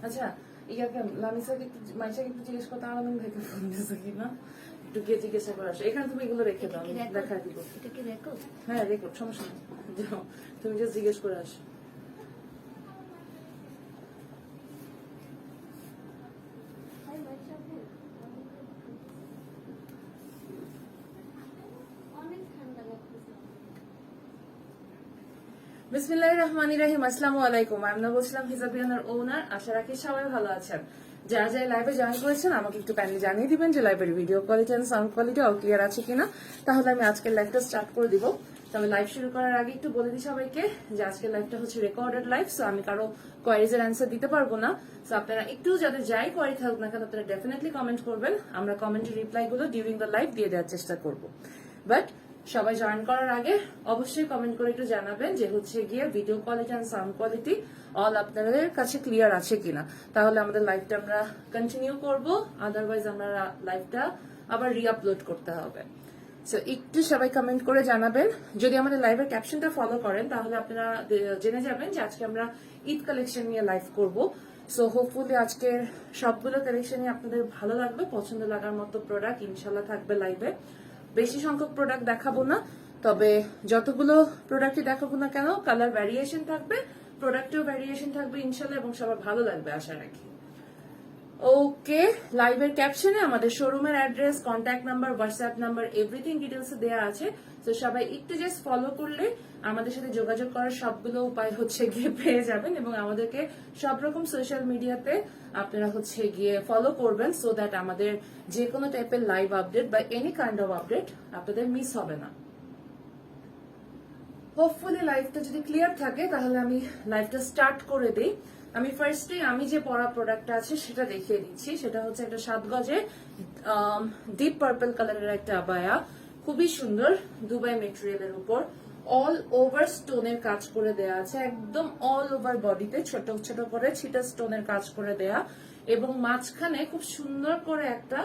আচ্ছা ইয়াকে লামিসাকে একটু মাইশাকে একটু জিজ্ঞেস করতে আলামিন ভাইকে ফোন দিয়েছে কিনা একটু গিয়ে জিজ্ঞাসা করে আসো। এখানে তুমি এগুলো রেখে দাও, দেখা দিব। এটা কি রেকর্ড? হ্যাঁ রেকর্ড, সমস্যা নেই, যাও তুমি জাস্ট জিজ্ঞেস করে আসো। বিসমিল্লাহির রহমানির রহিম। আসসালামু আলাইকুম। আমি বলছিলাম হিজাবিয়ানার ওনার। আশা রাখি সবাই ভালো আছেন। যারা যারা লাইভে জয়েন করেছেন আমাকে একটু কাইন্ডলি জানিয়ে দিবেন যে লাইভের video quality and sound quality all clear আছে কিনা, তাহলে আমি আজকের লাইভটা স্টার্ট করে দিব। তবে লাইভ শুরু করার আগে একটু বলে দিই সবাইকে যে আজকের লাইভটা হচ্ছে রেকর্ডেড লাইভ, সো আমি কারো কোয়ারিজ এর অ্যান্সার দিতে পারবো না। সো আপনারা একটু যাদের যাই কোয়ারি থাকুক না কেন আপনারা ডেফিনেটলি কমেন্ট করবেন, আমরা কমেন্টের রিপ্লাই গুলো ডিউরিং দ্য লাইভ দিয়ে দেওয়ার চেষ্টা করবো। বাট সবাই জয়েন করার আগে অবশ্যই কমেন্ট করে একটু জানাবেন যে হচ্ছে গিয়ে video quality and sound quality all আপনাদের কাছে ক্লিয়ার আছে কিনা, তাহলে আমাদের লাইভটা আমরা কন্টিনিউ করব। আদারওয়াইজ আমরা লাইভটা আবার রিআপলোড করতে হবে। সো একটু সবাই কমেন্ট করে জানাবেন। যদি আমাদের লাইভের ক্যাপশনটা ফলো করেন তাহলে আপনারা জেনে যাবেন যে আজকে আমরা ঈদ কালেকশন নিয়ে লাইভ করব। সো হোপফুলি আজকের সবগুলো কালেকশনই আপনাদের ভালো লাগবে, পছন্দ লাগার মতো প্রোডাক্ট ইনশাল্লাহ থাকবে লাইভে। বেশি সংখ্যক প্রোডাক্ট দেখাবো না, তবে যতগুলো প্রোডাক্টই দেখাবো না কেন কালার ভ্যারিয়েশন থাকবে, প্রোডাক্টেও ভ্যারিয়েশন থাকবে ইনশাল্লাহ, এবং সবার ভালো লাগবে আশা রাখি। ওকে, লাইভের ক্যাপশনে আমাদের শোরুমের address, contact number, WhatsApp number everything details দেওয়া আছে। তো সবাই একটু জাস্ট ফলো করলে আমাদের সাথে যোগাযোগ করার সবগুলো উপায় হচ্ছে গিয়ে পেয়ে যাবেন, এবং আমাদেরকে সব রকম সোশ্যাল মিডিয়াতে আপনারা হচ্ছে গিয়ে ফলো করবেন, সো দ্যাট আমাদের যে কোনো টাইপের লাইভ আপডেট বা এনি কাইন্ড অফ আপডেট আপনাদের মিস হবে না। হোপফুলি লাইভটা যদি ক্লিয়ার থাকে তাহলে আমি লাইভটা স্টার্ট করে দিই। আমি ফার্স্টে আমি যে পরা প্রোডাক্টটা আছে সেটা দেখিয়ে দিচ্ছি। সেটা হচ্ছে একটা 7 গজে ডিপ পার্পল কালারের একটা আবায়া, খুবই সুন্দর, দুবাই মেটেরিয়ালের উপর অল ওভার স্টোনের কাজ করে দেয়া আছে, একদম অল ওভার বডিতে ছোট ছোট করে ছিটা স্টোনের কাজ করে দেয়া, এবং মাঝখানে খুব সুন্দর করে একটা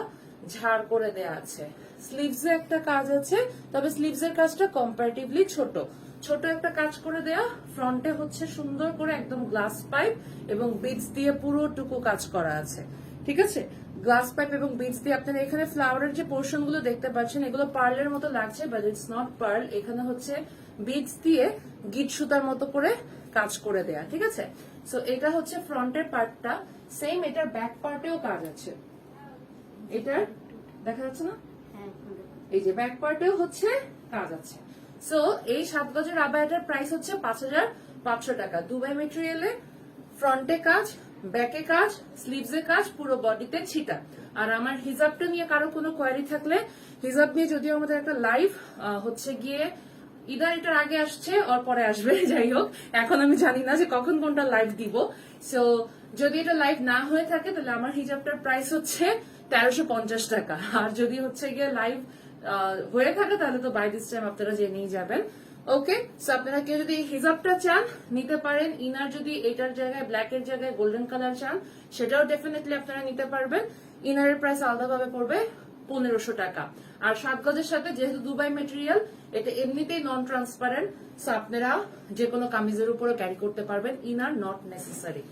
ঝাড় করে দেয়া আছে। স্লিভসে একটা কাজ আছে, তবে স্লিভসের কাজটা কম্পারেটিভলি ছোট ছোট একটা কাজ করে দেয়া। ফ্রন্টে হচ্ছে সুন্দর করে একদম গ্লাস পাইপ এবং বিটস দিয়ে পুরোটুকু কাজ করা আছে, ঠিক আছে। গ্লাস পাইপ এবং বিটস দিয়ে আপনারা এখানে ফ্লাওয়ারের যে পোর্শন গুলো দেখতে পাচ্ছেন এগুলো পার্লের মতো লাগছে, বাট ইটস নট পার্ল। এখানে হচ্ছে বিটস দিয়ে গিট সুতার মতো করে কাজ করে দেয়া, ঠিক আছে। সো এটা হচ্ছে ফ্রন্টের পার্টটা। সেম এটার ব্যাক পার্টেও কাজ আছে, এটার দেখা যাচ্ছে না, এই যে ব্যাক পার্টেও হচ্ছে কাজ আছে। সো এই 7 গজের আবায়াটার প্রাইস হচ্ছে 5500 টাকা। দুবাই মেটেরিয়ালে ফ্রন্টে কাজ, ব্যাকে কাজ, স্লিভসে কাজ, পুরো বডিতে ছিটা। আর আমার হিজাবটা নিয়ে কারো কোনো কোয়ারি থাকলে, হিজাব নিয়ে যদিও আমাদের একটা লাইভ হচ্ছে গিয়ে ইদার এটার আগে আসছে ওর পরে আসবে, যাই হোক এখন আমি জানি না যে কখন কোনটা লাইভ দিব। সো যদি এটা লাইভ না হয়ে থাকে তাহলে আমার হিজাবটার প্রাইস হচ্ছে 1350 টাকা, আর যদি হচ্ছে গিয়ে লাইভ হয়ে থাকে তাহলে তো বাই দিস টাইম আপনারা জেনেই যাবেন। ওকে, সো আপনারা কেউ যদি হিজাবটা চান নিতে পারেন। ইনার যদি এটার জায়গায় ব্ল্যাক এর জায়গায় গোল্ডেন কালার চান সেটাও ডেফিনেটলি আপনারা নিতে পারবেন। ইনারের প্রাইস আলাদাভাবে পড়বে 1500 টাকা। আর 7 গজের সাথে যেহেতু দুবাই মেটেরিয়াল এটা এমনিতেই নন ট্রান্সপারেন্ট, সো আপনারা যে কোনো কামিজের উপরে ক্যারি করতে পারবেন, ইনার নট নেসেসারি।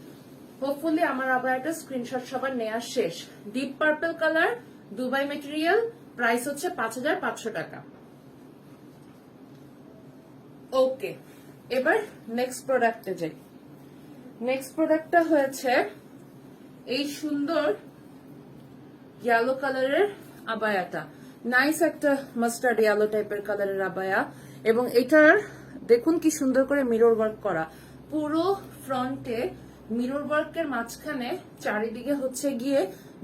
হোপফুলি আমার আবার একটা স্ক্রিনশট সবার নেওয়া শেষ। Deep purple colour, Dubai material, price হচ্ছে 5500 টাকা। ওকে, এবার নেক্সট প্রোডাক্টে যাই। নেক্সট প্রোডাক্টটা হয়েছে এই সুন্দর ইয়েলো কালারের আবায়াটা, নাইস একটা মাস্টার্ড ইয়েলো টাইপের কালারের আবায়া, এবং এটার দেখুন কি সুন্দর করে মিরর ওয়ার্ক করা, পুরো ফ্রন্টে মিরর ওয়ার্কের মাঝখানে চারিদিকে হচ্ছে গিয়ে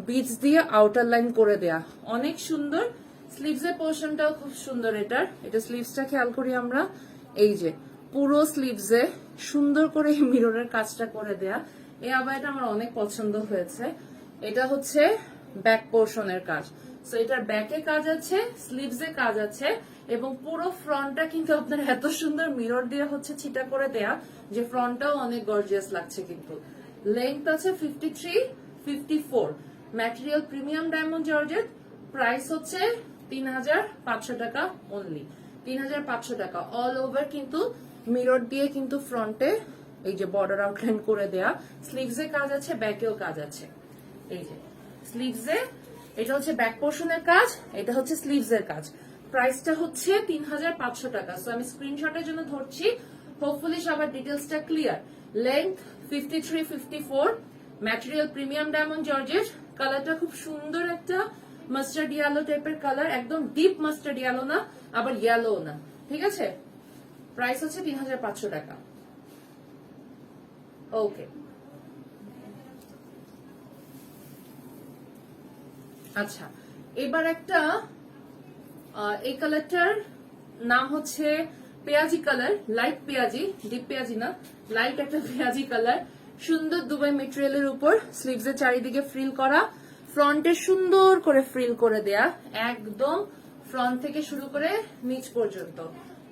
বিটস দিয়ে আউটার লাইন করে দেয়া, অনেক সুন্দর। স্লিভসের পোর্শনটাও খুব সুন্দর। এটা স্লিভসটা খেয়াল করি আমরা, এই যে পুরো স্লিভসে সুন্দর করে মিররের কাজটা করে দেয়া। এই আবায়াটা আমার অনেক পছন্দ হয়েছে। এটা হচ্ছে ব্যাক পোর্শনের কাজ, সো এটার ব্যাকে কাজ আছে, স্লিভসে কাজ আছে, এবং পুরো ফ্রন্টটা কিন্তু আপনার এত সুন্দর মিরর দিয়ে হচ্ছে ছিটা করে দেয়া যে ফ্রন্টটাও অনেক গর্জিয়াস লাগছে। কিন্তু লেন্থ আছে 53, 54, material premium diamond georgette, price হচ্ছে 3500 টাকা অনলি। 3500 টাকা। অল ওভার কিন্তু মিরর দিয়ে কিন্তু ফ্রন্টে এই যে বর্ডার আউটলাইন করে দেয়া, স্লিভসে কাজ আছে, ব্যাকেও কাজ আছে। এই যে স্লিভসে এটা হচ্ছে ব্যাক পোর্শনের কাজ, এটা হচ্ছে স্লিভসের কাজ। প্রাইসটা হচ্ছে 3500 টাকা। সো আমি স্ক্রিনশটের জন্য ধরছি, হোপফুলি সবার ডিটেলসটা clear. Length 53-54, material premium diamond georgette, কালারটা খুব সুন্দর একটা মাস্টার্ড ইয়েলো টাইপের কালার, একদম ডিপ মাস্টার্ড ইয়েলো না আবার ইয়েলো না, ঠিক আছে। প্রাইস হচ্ছে 3500 টাকা। ওকে, আচ্ছা এবার একটা এই কালারটার নাম হচ্ছে পেঁয়াজি কালার, লাইট পেঁয়াজি, ডিপ পেঁয়াজি না, লাইট একটা পেঁয়াজি কালার। সুন্দর দুবাই মেটেরিয়ালের উপর স্লিভসের চারিদিকে ফ্রিল করা, ফ্রন্টে সুন্দর করে ফ্রিল করে দেয়া, একদম ফ্রন্ট থেকে শুরু করে নিচ পর্যন্ত।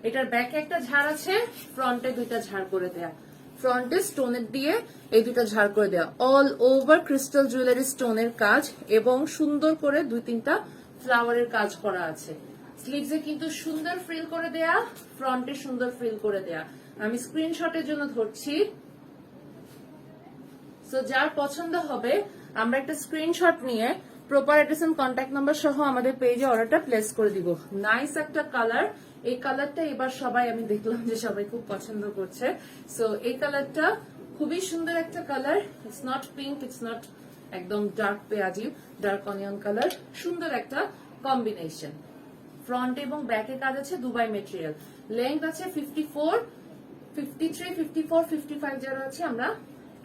এটার ব্যাকে একটা ঝাড় আছে, ফ্রন্টে দুইটা ঝাড় করে দেয়া, ফ্রন্টে স্টোনের দিয়ে এই দুইটা ঝাড় করে দেওয়া, অল ওভার ক্রিস্টাল জুয়েলারি স্টোনের কাজ এবং সুন্দর করে 2-3টা ফ্লাওয়ারের কাজ করা আছে। স্লিভসে কিন্তু সুন্দর ফ্রিল করে দেয়া, ফ্রন্টে সুন্দর ফ্রিল করে দেয়া। আমি স্ক্রিনশটের জন্য ধরছি, সো যার পছন্দ হবে আমরা একটা স্ক্রিনশট নিয়ে proper address and contact number সহ আমাদের পেজে অর্ডারটা প্লেস করে দিব। নাইস একটা কালার, এই কালারটা এবার সবাই আমি দেখলাম যে সবাই খুব পছন্দ করছে। সো এই কালারটা খুবই সুন্দর একটা colour, it's not pink, it's not একদম ডার্ক পেঁয়াজি, ডার্ক অনিয়ন কালার, সুন্দর একটা কম্বিনেশন। ফ্রন্ট এবং ব্যাকে কাজ আছে দুবাই মেটেরিয়াল, লেন্থ আছে 54, 53, 54, 55 যারা আছে আমরা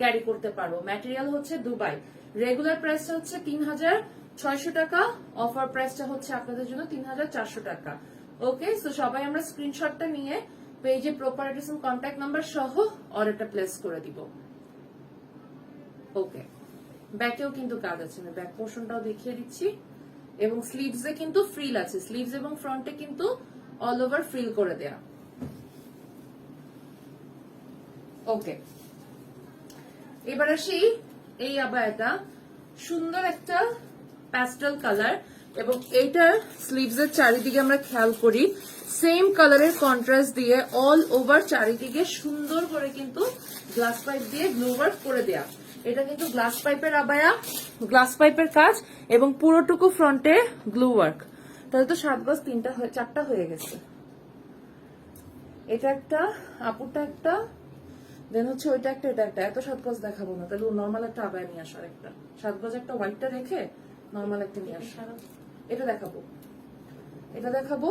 ক্যারি করতে পারবো। ম্যাটেরিয়াল হচ্ছে দুবাই, রেগুলার প্রাইসটা হচ্ছে 3600 টাকা, অফার প্রাইসটা হচ্ছে আপনাদের জন্য 3400 টাকা। ওকে, সো সবাই আমরা স্ক্রিনশটটা নিয়ে পেজে proper address and contact number সহ অর্ডারটা প্লেস করে দিব। ওকে, ব্যাকেও কিন্তু কাজ আছে, আমি ব্যাক পোর্শনটাও দেখিয়ে দিচ্ছি, এবং স্লিভসে কিন্তু ফ্রিল আছে, স্লিভস এবং ফ্রন্টে কিন্তু অল ওভার ফ্রিল করে দেয়া। ওকে, এবার আসি এই আবায়াটা, সুন্দর একটা প্যাস্টেল কালার, এবং এইটার স্লিভসের চারিদিকে আমরা খেয়াল করি সেম কালারের কন্ট্রাস্ট দিয়ে অল ওভার চারিদিকে সুন্দর করে কিন্তু গ্লাস পাইপ দিয়ে গ্লু ওয়ার্ক করে দেয়া। এটা কিন্তু গ্লাস পাইপের আবায়া, গ্লাস পাইপের কাজ এবং পুরোটুকু ফ্রন্টে গ্লু ওয়ার্ক। তাহলে তো 7 গজ 4টা হয়ে গেছে। এটা একটা, আপুরটা একটা, দেন হচ্ছে ওইটা একটা, এটা একটা, এত 7 গজ দেখাবো না, তাহলে নর্মাল একটা আবায়া নিয়ে আসার, একটা 7 গজ একটা হোয়াইটটা রেখে নর্মাল একটা নিয়ে আসা। এটা দেখাবো, এটা দেখাবো,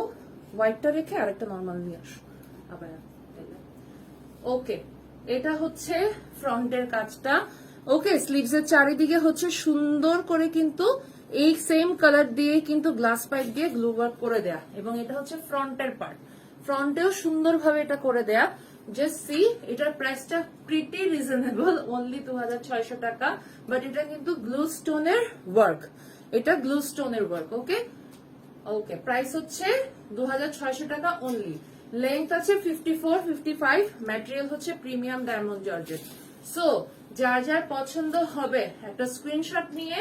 হোয়াইটটা রেখে আর একটা নর্মাল নিয়ে আসো আবায়া। ওকে, এটা হচ্ছে ফ্রন্টের কাজটা। ওকে, স্লিভসের চারিদিকে হচ্ছে সুন্দর করে কিন্তু এই সেম কালার দিয়ে কিন্তু গ্লাস পাইপ দিয়ে গ্লু ওয়ার্ক করে দেয়া, এবং এটা হচ্ছে ফ্রন্টের পার্ট, ফ্রন্টেও সুন্দরভাবে এটা করে দেয়া। জাস্ট সি, এটার প্রাইসটা প্রিটি রিজনেবল, অনলি 2600 টাকা, বাট এটা কিন্তু গ্লু স্টোনের ওয়ার্ক, এটা গ্লু স্টোনের ওয়ার্ক। ওকে ওকে, প্রাইস হচ্ছে 2600 টাকা অনলি। লেন্থ আছে 54, 55, ম্যাটেরিয়াল হচ্ছে প্রিমিয়াম ডায়মন্ড জর্জেট। সো যার যার পছন্দ হবে একটা স্ক্রিনশট নিয়ে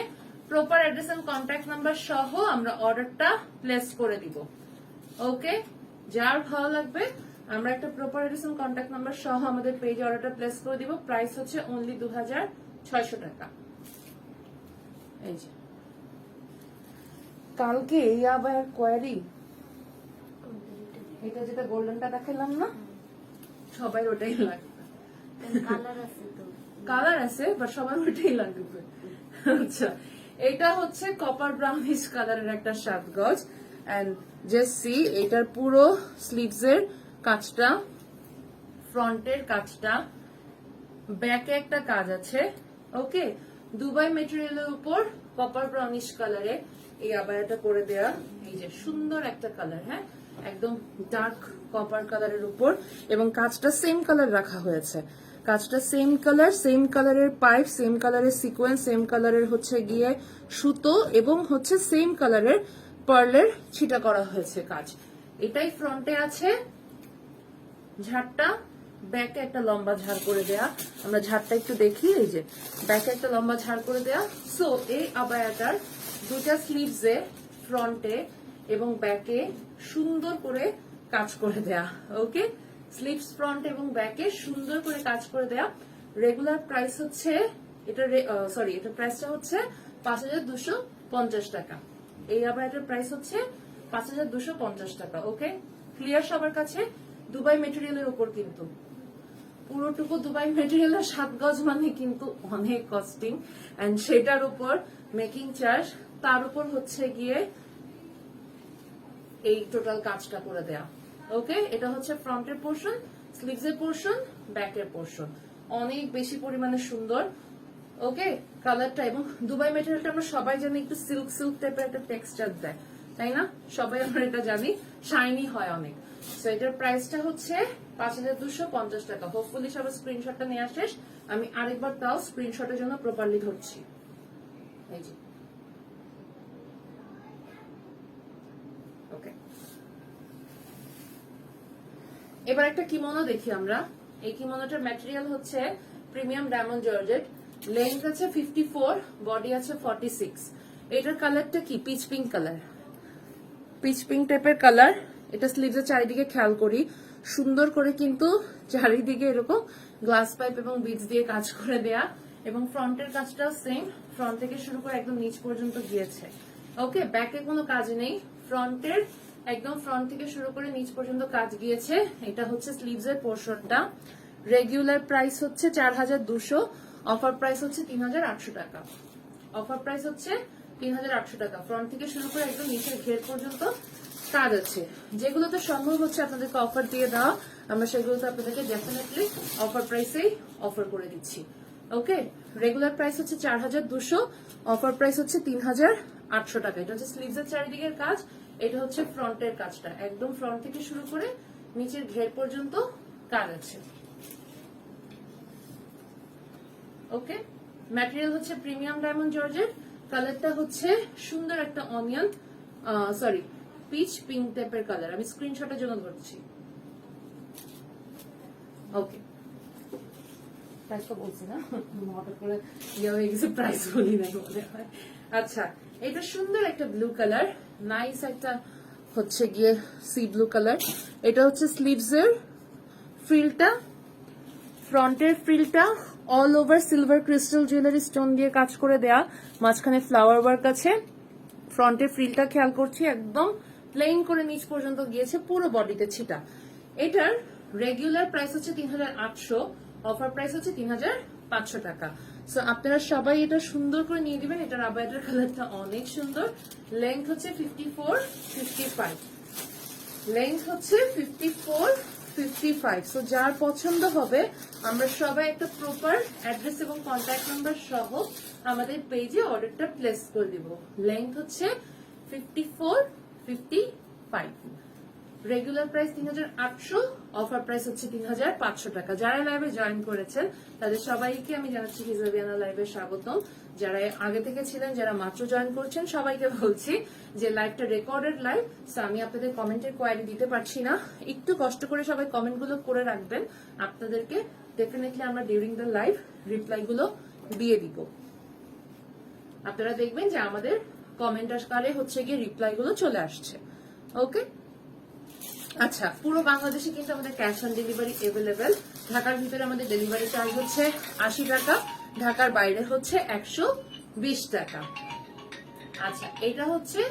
proper address and contact number সহ আমরা অর্ডারটা প্লেস করে দিব। ওকে, যার ভালো লাগবে আমরা একটা proper address and contact number সহ আমাদের পেজে অর্ডারটা প্লেস করে দিব। প্রাইস হচ্ছে অনলি 2600 টাকা। এই যে কালকে এই আবার কোয়ারি, এটা যেটা গোল্ডেনটা দেখালাম না, সবাই ওটাই লাগবে, কালার আছে বাট সবার ওটাই লাগবে। আচ্ছা, এটা হচ্ছে কপার ব্রাউনিশ কালারের একটা 7 গজ, এন্ড জাস্ট সি, এটার পুরো স্লিভসের কাজটা, ফ্রন্টের কাজটা, ব্যাকে একটা কাজ আছে। ওকে, দুবাই মেটেরিয়ালের উপর কপার ব্রাউনিশ কালারে এই আবায়াটা করে দেয়া, এই যে সুন্দর একটা কালার, হ্যাঁ একদম ডার্ক কপার কালারের উপর, এবং কাজটা সেম কালার রাখা হয়েছে, কাজটা সেম কালার, সেম কালারের পাইপ, সেম কালারের সিকোয়েন্স, সেম কালারের হচ্ছে গিয়ে সুতো, এবং হচ্ছে সেম কালারের পার্লের ছিটা করা হয়েছে কাজ। এটাই ফ্রন্টে আছে ঝাড়টা, ব্যাকে একটা লম্বা ঝাড় করে দেয়া, আমরা ঝাড়টা একটু দেখি, এই যে ব্যাকে একটা লম্বা ঝাড় করে দেয়া। সো এই আবায়াটার দুটা স্লিভসে ফ্রন্টে এবং ব্যাকে সুন্দর করে কাজ করে দেয়া। ওকে, স্লিভস ফ্রন্ট এবং ব্যাকে সুন্দর করে কাজ করে দেয়া। রেগুলার প্রাইস হচ্ছে এটা এটার প্রাইসটা হচ্ছে 5250 টাকা। এই আবায়াটার প্রাইস হচ্ছে 5250 টাকা। ওকে, ক্লিয়ার সবার কাছে? দুবাই মেটেরিয়ালের উপর কিন্তু পুরোটুকু দুবাই মেটেরিয়ালের 7 গজ মানে কিন্তু অনেক কস্টিং, এন্ড সেটার উপর মেকিং চার্জ, তার উপর হচ্ছে গিয়ে এই টোটাল কাজটা করে দেয়া। ওকে, এটা হচ্ছে ফ্রন্টের পোর্শন, স্লিভস এর পোর্শন, ব্যাকের পোর্শন, অনেক বেশি পরিমাণে সুন্দর। ওকে, কালারটা এবং দুবাই মেটেরিয়ালটা আমরা সবাই জানি একটু সিল্ক সিল্ক টাইপের একটা টেক্সচার দেয়, তাই না? সবাই আমরা এটা জানি, শাইনি হয় অনেক। সো এটার প্রাইসটা হচ্ছে 5250 টাকা। হোপফুলি সবার স্ক্রিনশটটা নেওয়া শেষ। আমি আরেকবার তাও স্ক্রিনশটের জন্য প্রপারলি ধরছি। এই যে ওকে, এবার একটা কিমোনো দেখি আমরা। এই কিমোনোটার ম্যাটেরিয়াল হচ্ছে প্রিমিয়াম ডায়মন্ড জর্জেট, লেন্থ আছে 54, বডি আছে 46। এটার কালারটা কি? Pitch pink colour, pitch pink টাইপের কালার। এটা স্লিভসের চারিদিকে খেয়াল করি, সুন্দর করে কিন্তু চারিদিকে এরকম গ্লাস পাইপ এবং বিটস দিয়ে কাজ করে দেয়া, এবং ফ্রন্টের কাজটাও সেম, ফ্রন্ট থেকে শুরু করে একদম নিচ পর্যন্ত গিয়েছে। ওকে, ব্যাকে কোনো কাজ নেই, ফ্রন্টের একদম ফ্রন্ট থেকে শুরু করে নিচ পর্যন্ত কাজ গিয়েছে। এটা হচ্ছে স্লিভসের পোর্শনটা। রেগুলার প্রাইস হচ্ছে 4200, অফার প্রাইস হচ্ছে 3800 টাকা। অফার প্রাইস হচ্ছে 3800 টাকা। ফ্রন্ট থেকে শুরু করে একদম নিচের ঘের পর্যন্ত কাজ আছে। যেগুলোতে সম্ভব হচ্ছে আপনাদেরকে অফার দিয়ে দেওয়া, আমরা সেগুলোতে আপনাদেরকে ডেফিনেটলি অফার প্রাইসেই অফার করে দিচ্ছি। ওকে, রেগুলার প্রাইস হচ্ছে 4200, অফার প্রাইস হচ্ছে 3800 টাকা। এটা হচ্ছে স্লিভসের চারিদিকের কাজ, এটা হচ্ছে ফ্রন্টের কাজটা, একদম ফ্রন্ট থেকে শুরু করে নিচের ঘের পর্যন্ত কাজ আছে। ওকে, ম্যাটেরিয়াল হচ্ছে প্রিমিয়াম ডায়মন্ড জর্জেট, কালারটা হচ্ছে সুন্দর একটা অনিয়ন পিচ পিঙ্ক টাইপের কালার। আমি স্ক্রিনশটের জন্য ধরছি। ওকে, প্রাইস তো বলছি না, হঠাৎ করে ইয়ে হয়ে গেছে, প্রাইস বলি নাই মনে হয়। আচ্ছা, এটা সুন্দর একটা ব্লু কালার, নাইস একটা হচ্ছে গিয়ে সি ব্লু কালার। এটা হচ্ছে স্লিভসের ফ্রিলটা, ফ্রন্টের ফ্রিলটা all over silver crystal jewellery stone দিয়ে কাজ করে দেয়া, মাঝখানে ফ্লাওয়ার ওয়ার্ক আছে। ফ্রন্টের ফ্রিলটা খেয়াল করছি একদম প্লেন করে নিচ পর্যন্ত গিয়েছে, পুরো বডিতে ছিটা। এটার রেগুলার প্রাইস হচ্ছে 3800, অফার প্রাইস হচ্ছে 3500 টাকা। সো আপনারা সবাই এটা সুন্দর করে নিয়ে দিবেন। এটার আবায়াটার কালারটা অনেক সুন্দর। লেন্থ হচ্ছে 54, 55, লেন্থ হচ্ছে 54, 55। সো যার পছন্দ হবে, আমরা সবাই একটা প্রপার অ্যাড্রেস এবং কন্ট্যাক্ট নাম্বার সহ আমাদের পেজে অর্ডারটা প্লেস করে দিব। লেন্থ হচ্ছে 54, 55, রেগুলার প্রাইস 3800, অফার প্রাইস হচ্ছে 3500 টাকা। যারা লাইভে জয়েন করেছেন তাদের সবাইকে আমি জানাচ্ছি হিজাবিয়ানা লাইভে স্বাগতম। যারা আগে থেকে ছিলেন, যারা মাত্র জয়েন করছেন, সবাইকে বলছি যে লাইভটা রেকর্ডেড লাইভ, সো আমি আপনাদের কমেন্টের কোয়ারি দিতে পারছি না, একটু কষ্ট করে সবাই কমেন্টগুলো করে রাখবেন। আপনাদেরকে ডেফিনেটলি আমরা ডিউরিং দ্য লাইভ রিপ্লাইগুলো দিয়ে দিব। আপনারা দেখবেন যে আমাদের কমেন্ট আকারে হচ্ছে গিয়ে রিপ্লাইগুলো চলে আসছে। ওকে, আচ্ছা, পুরো বাংলাদেশে কিন্তু আমাদের ক্যাশ অন ডেলিভারি এভেলেবেল। ঢাকার ভিতরে আমাদের ডেলিভারি চার্জ হচ্ছে 80 টাকা, ঢাকার বাইরে হচ্ছে 120 টাকা। আচ্ছা, এটা হচ্ছে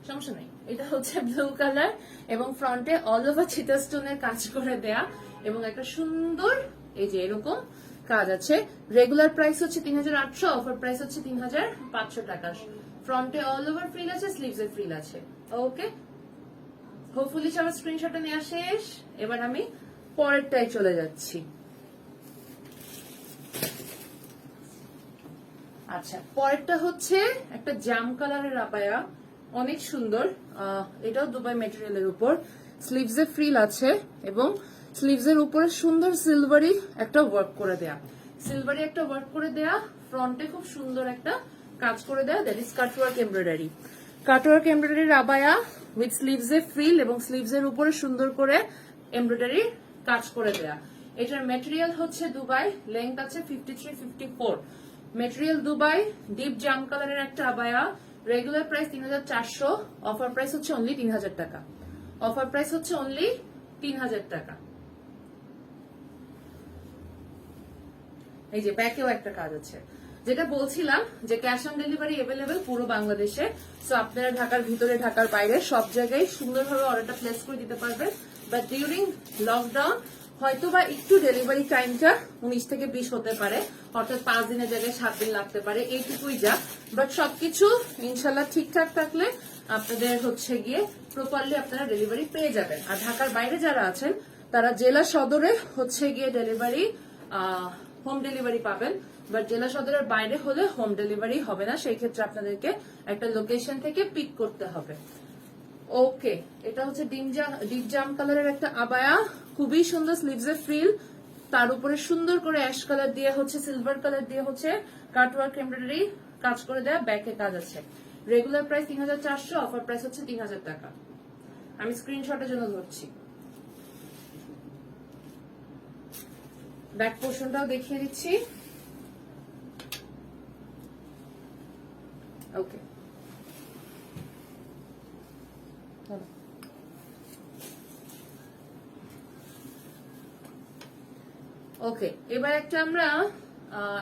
সমস্যা নেই, এটা হচ্ছে ব্লু কালার এবং ফ্রন্টে অল ওভার চিতা স্টোনের কাজ করে দেয়া এবং একটা সুন্দর এই যে এরকম কাজ আছে। রেগুলার প্রাইস হচ্ছে 3800, অফার প্রাইস হচ্ছে 3500 টাকা। ফ্রন্টে অল ওভার ফ্রিল আছে, স্লিভসের ফ্রিল আছে। ওকে, হোপফুলি সবার স্ক্রিনশটটা নেওয়া শেষ। এবার আমি পরেরটায় চলে যাচ্ছি। আচ্ছা, পরেরটা হচ্ছে একটা জাম কালারের আবায়া, অনেক সুন্দর। এটাও দুবাই মেটেরিয়ালের উপর, স্লিভসে ফ্রিল আছে এবং স্লিভসের উপরে সুন্দর সিলভারি একটা ওয়ার্ক করে দেয়া, সিলভারি একটা ওয়ার্ক করে দেয়া। ফ্রন্টে খুব সুন্দর একটা কাজ করে দেয়া, that is cutwork embroidery. Cutwork এমব্রয়ডারির আবায়া উইথ স্লিভসে ফ্রিল এবং স্লিভসের উপরে সুন্দর করে এমব্রয়ডারি কাজ করে দেয়া। এটার মেটেরিয়াল হচ্ছে দুবাই, লেন্থ আছে 53, 54, মেটেরিয়াল দুবাই, ডিপ জাম কালারের একটা abaya. Regular price 3400, offer price হচ্ছে অনলি 3000 টাকা। অফার প্রাইস হচ্ছে অনলি 3000 টাকা। এই যে ব্যাকেও একটা কাজ আছে। যেটা বলছিলাম যে ক্যাশ অন ডেলিভারি অ্যাভেলেবেল পুরো বাংলাদেশে। সো আপনারা ঢাকার ভিতরে ঢাকার বাইরে সব জায়গায় সুন্দরভাবে অর্ডারটা প্লেস করে দিতে পারবেন। বাট ডিউরিং লকডাউন হয়তো বা একটু ডেলিভারি টাইমটা 19 থেকে 20 হতে পারে, অর্থাৎ 5 দিনের জায়গায় 7 দিন লাগতে পারে, এইটুকুই যা। বাট সবকিছু ইনশাল্লাহ ঠিকঠাক থাকলে আপনাদের হচ্ছে গিয়ে প্রপারলি আপনারা ডেলিভারি পেয়ে যাবেন। আর ঢাকার বাইরে যারা আছেন তারা জেলা সদরে হচ্ছে গিয়ে ডেলিভারি হোম ডেলিভারি পাবেন। বাট জেলা সদরের বাইরে হলে হোম ডেলিভারি হবে না, সেই ক্ষেত্রে আপনাদেরকে একটা লোকেশন থেকে পিক করতে হবে। ওকে, এটা হচ্ছে ডিপ জাম কালারের একটা আবায়া, খুবই সুন্দর স্লিভসের ফ্রিল, তার উপরে সুন্দর করে অ্যাশ কালার দিয়ে হচ্ছে সিলভার কালার দিয়ে হচ্ছে কাটওয়ার্ক এমব্রয়ডারি কাজ করে দেওয়া, ব্যাকে কাজ আছে। রেগুলার প্রাইস 3400, অফার প্রাইস হচ্ছে 3000 টাকা। আমি স্ক্রিনশটের জন্য ধরছি। ব্যাক পোর্শনটাও দেখিয়ে দিচ্ছি। ওকে, ওকে, এবার একটা আমরা